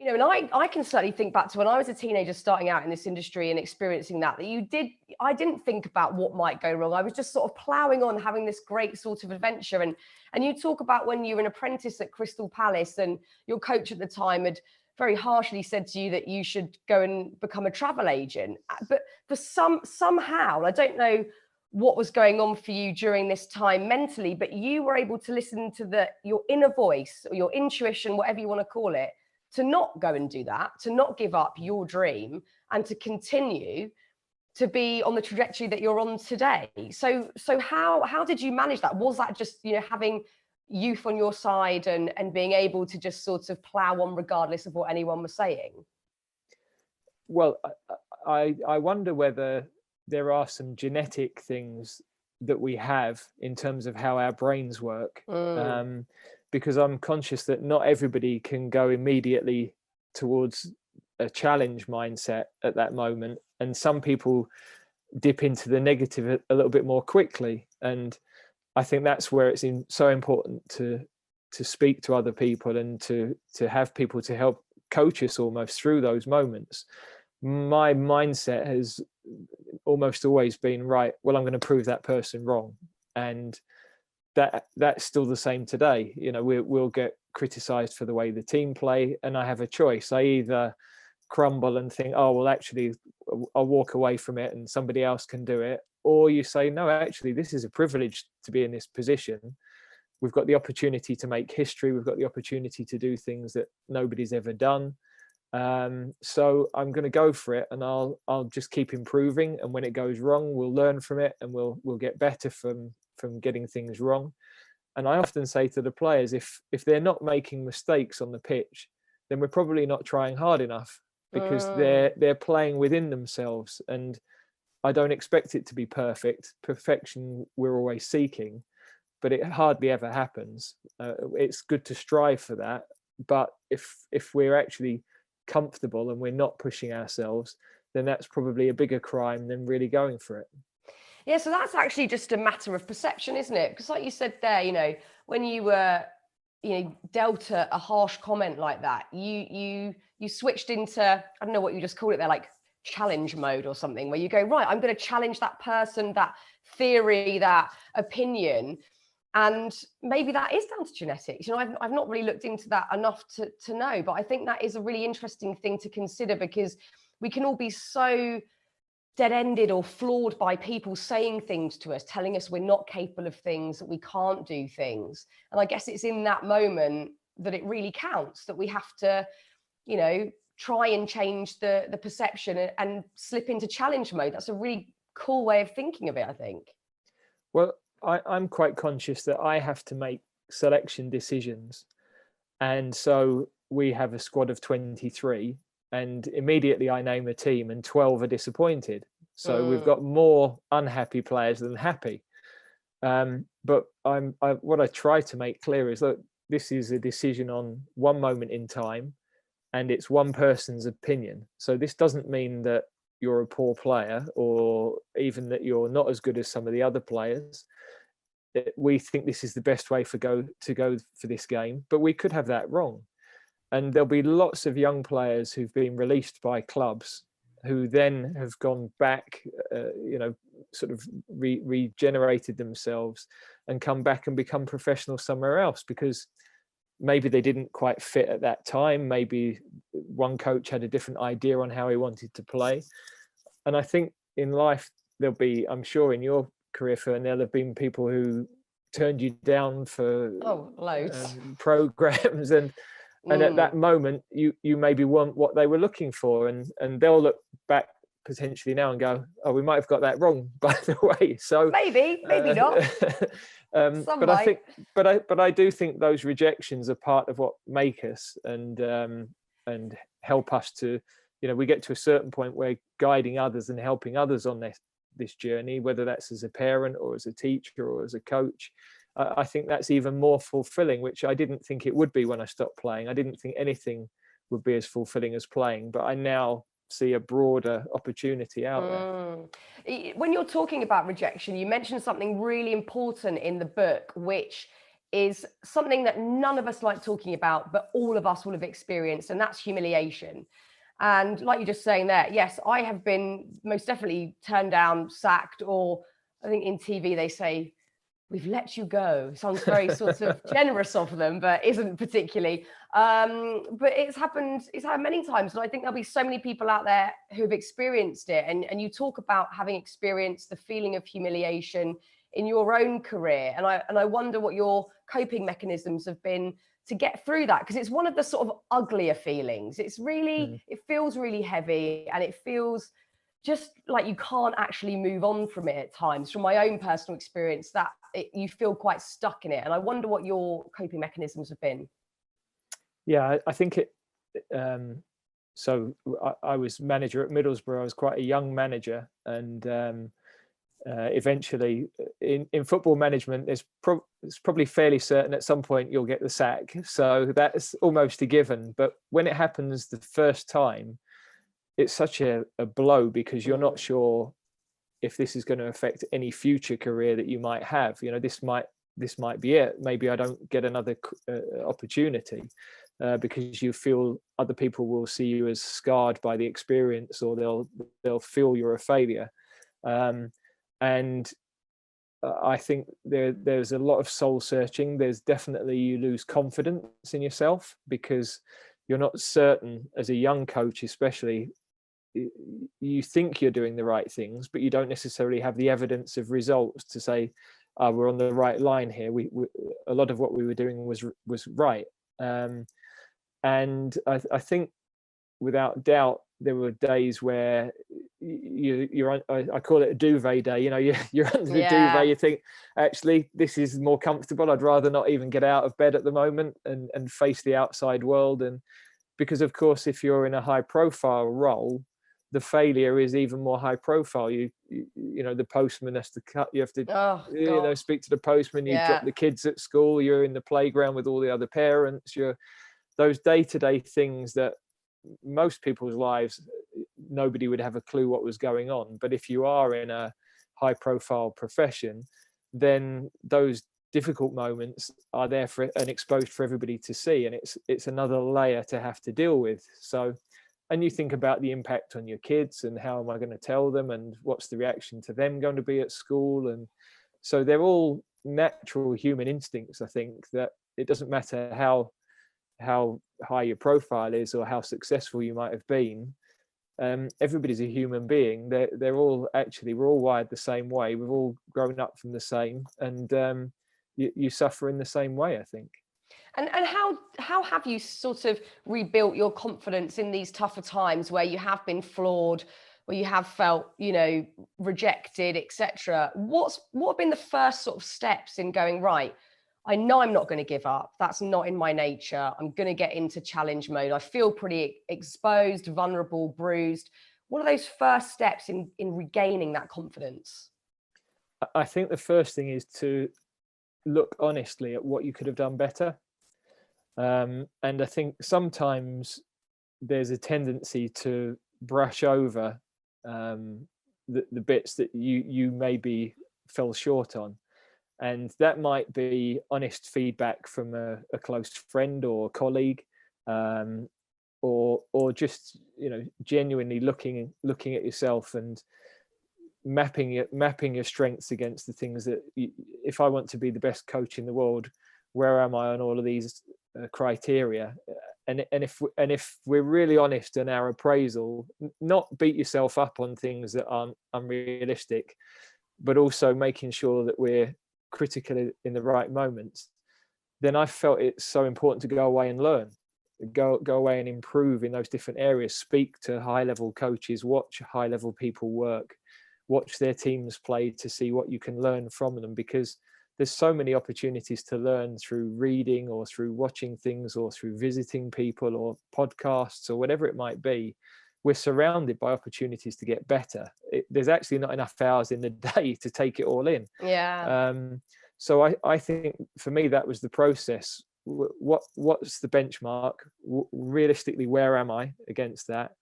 And I can certainly think back to when I was a teenager starting out in this industry and experiencing that I didn't think about what might go wrong. I was just sort of ploughing on, having this great sort of adventure. And you talk about when you were an apprentice at Crystal Palace and your coach at the time had very harshly said to you that you should go and become a travel agent. But for somehow, I don't know what was going on for you during this time mentally, but you were able to listen to your inner voice or your intuition, whatever you want to call it, to not go and do that, to not give up your dream and to continue to be on the trajectory that you're on today. So how did you manage that? Was that just, having youth on your side and being able to just sort of plow on regardless of what anyone was saying? Well, I wonder whether there are some genetic things that we have in terms of how our brains work. Because I'm conscious that not everybody can go immediately towards a challenge mindset at that moment. And some people dip into the negative a little bit more quickly. And I think that's where it's so important to speak to other people and to have people to help coach us almost through those moments. My mindset has almost always been, right, well, I'm going to prove that person wrong. And that's still the same today. We'll get criticized for the way the team play, and I have a choice. I either crumble and think, oh, well, actually, I'll walk away from it and somebody else can do it. Or you say, no, actually, this is a privilege to be in this position. We've got the opportunity to make history. We've got the opportunity to do things that nobody's ever done. So I'm going to go for it, and I'll just keep improving. And when it goes wrong, we'll learn from it, and we'll get better from getting things wrong. And I often say to the players, if they're not making mistakes on the pitch, then we're probably not trying hard enough, because they're playing within themselves. And I don't expect it to be perfect. Perfection we're always seeking, but it hardly ever happens. It's good to strive for that, but if we're actually comfortable and we're not pushing ourselves, then that's probably a bigger crime than really going for it. Yeah, so that's actually just a matter of perception, isn't it? Because like you said there, when you were, dealt a harsh comment like that, you switched into, I don't know what you just called it there, like challenge mode or something, where you go, right, I'm going to challenge that person, that theory, that opinion. And maybe that is down to genetics. I've not really looked into that enough to know, but I think that is a really interesting thing to consider, because we can all be so dead-ended or flawed by people saying things to us, telling us we're not capable of things, that we can't do things. And I guess it's in that moment that it really counts, that we have to, try and change the perception and slip into challenge mode. That's a really cool way of thinking of it, I think. Well, I'm quite conscious that I have to make selection decisions. And so we have a squad of 23, and immediately I name a team and 12 are disappointed. So we've got more unhappy players than happy. But what I try to make clear is that this is a decision on one moment in time, and it's one person's opinion. So this doesn't mean that you're a poor player, or even that you're not as good as some of the other players. We think this is the best way to go for this game, but we could have that wrong. And there'll be lots of young players who've been released by clubs who then have gone back, sort of regenerated themselves and come back and become professional somewhere else, because maybe they didn't quite fit at that time. Maybe one coach had a different idea on how he wanted to play. And I think in life, there'll be, I'm sure in your career, Fearne, there'll have been people who turned you down for loads programs, and at that moment you maybe want what they were looking for, and they'll look back potentially now and go, oh, we might have got that wrong, by the way. So maybe not. But I do think those rejections are part of what make us and help us to, we get to a certain point where guiding others and helping others on this journey, whether that's as a parent or as a teacher or as a coach, I think that's even more fulfilling, which I didn't think it would be when I stopped playing. I didn't think anything would be as fulfilling as playing, but I now see a broader opportunity out there. When you're talking about rejection, you mentioned something really important in the book, which is something that none of us like talking about, but all of us will have experienced, and that's humiliation. And like you're just saying there, yes, I have been most definitely turned down, sacked, or I think in TV they say, we've let you go. Sounds very sort of generous of them, but isn't particularly. But it's happened many times. And I think there'll be so many people out there who've experienced it. And you talk about having experienced the feeling of humiliation in your own career. And I wonder what your coping mechanisms have been to get through that, because it's one of the sort of uglier feelings. It's really, it feels really heavy, and it feels just like you can't actually move on from it at times. From my own personal experience, that you feel quite stuck in it. And I wonder what your coping mechanisms have been. Yeah, I think it. So I was manager at Middlesbrough. I was quite a young manager, and eventually, in football management, it's probably fairly certain at some point you'll get the sack. So that's almost a given. But when it happens the first time, it's such a blow, because you're not sure if this is going to affect any future career that you might have. This might be it. Maybe I don't get another opportunity, because you feel other people will see you as scarred by the experience, or they'll feel you're a failure. And I think there's a lot of soul searching. There's definitely, you lose confidence in yourself, because you're not certain, as a young coach especially. You think you're doing the right things, but you don't necessarily have the evidence of results to say, we're on the right line here. We a lot of what we were doing was right. And I think, without doubt, there were days where you're I call it a duvet day. You're under the duvet. You think, actually, this is more comfortable. I'd rather not even get out of bed at the moment and face the outside world. And because, of course, if you're in a high profile role, the failure is even more high profile. You know, the postman has to cut. You have to, speak to the postman. You drop the kids at school. You're in the playground with all the other parents. You're those day-to-day things that most people's lives, nobody would have a clue what was going on. But if you are in a high-profile profession, then those difficult moments are there for and exposed for everybody to see, and it's another layer to have to deal with. So. And you think about the impact on your kids, and how am I going to tell them, and what's the reaction to them going to be at school? And so they're all natural human instincts. I think that it doesn't matter how high your profile is or how successful you might have been. Everybody's a human being. They're all actually, we're all wired the same way. We've all grown up from the same, and you suffer in the same way, I think. And how have you sort of rebuilt your confidence in these tougher times where you have been flawed, where you have felt, rejected, etc.? What have been the first sort of steps in going, right, I know I'm not going to give up. That's not in my nature. I'm going to get into challenge mode. I feel pretty exposed, vulnerable, bruised. What are those first steps in regaining that confidence? I think the first thing is to look honestly at what you could have done better. And I think sometimes there's a tendency to brush over the bits that you maybe fell short on. And that might be honest feedback from a close friend or colleague, or just, genuinely looking at yourself and mapping your strengths against the things that if I want to be the best coach in the world, where am I on all of these criteria? And if we're really honest in our appraisal, not beat yourself up on things that aren't unrealistic, but also making sure that we're critical in the right moments, then I felt it's so important to go away and learn, go away and improve in those different areas, speak to high level coaches, watch high level people work, watch their teams play to see what you can learn from them, because there's so many opportunities to learn through reading or through watching things or through visiting people or podcasts or whatever it might be. We're surrounded by opportunities to get better. There's actually not enough hours in the day to take it all in. So I think for me, that was the process. What's the benchmark? Realistically, where am I against that?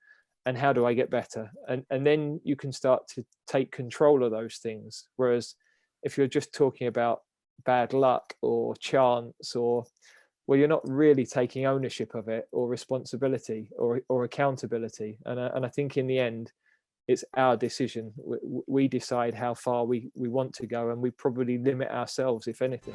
And how do I get better? And then you can start to take control of those things. Whereas if you're just talking about bad luck or chance, or, well, you're not really taking ownership of it or responsibility or accountability. And I think in the end, it's our decision. We decide how far we want to go, and we probably limit ourselves, if anything.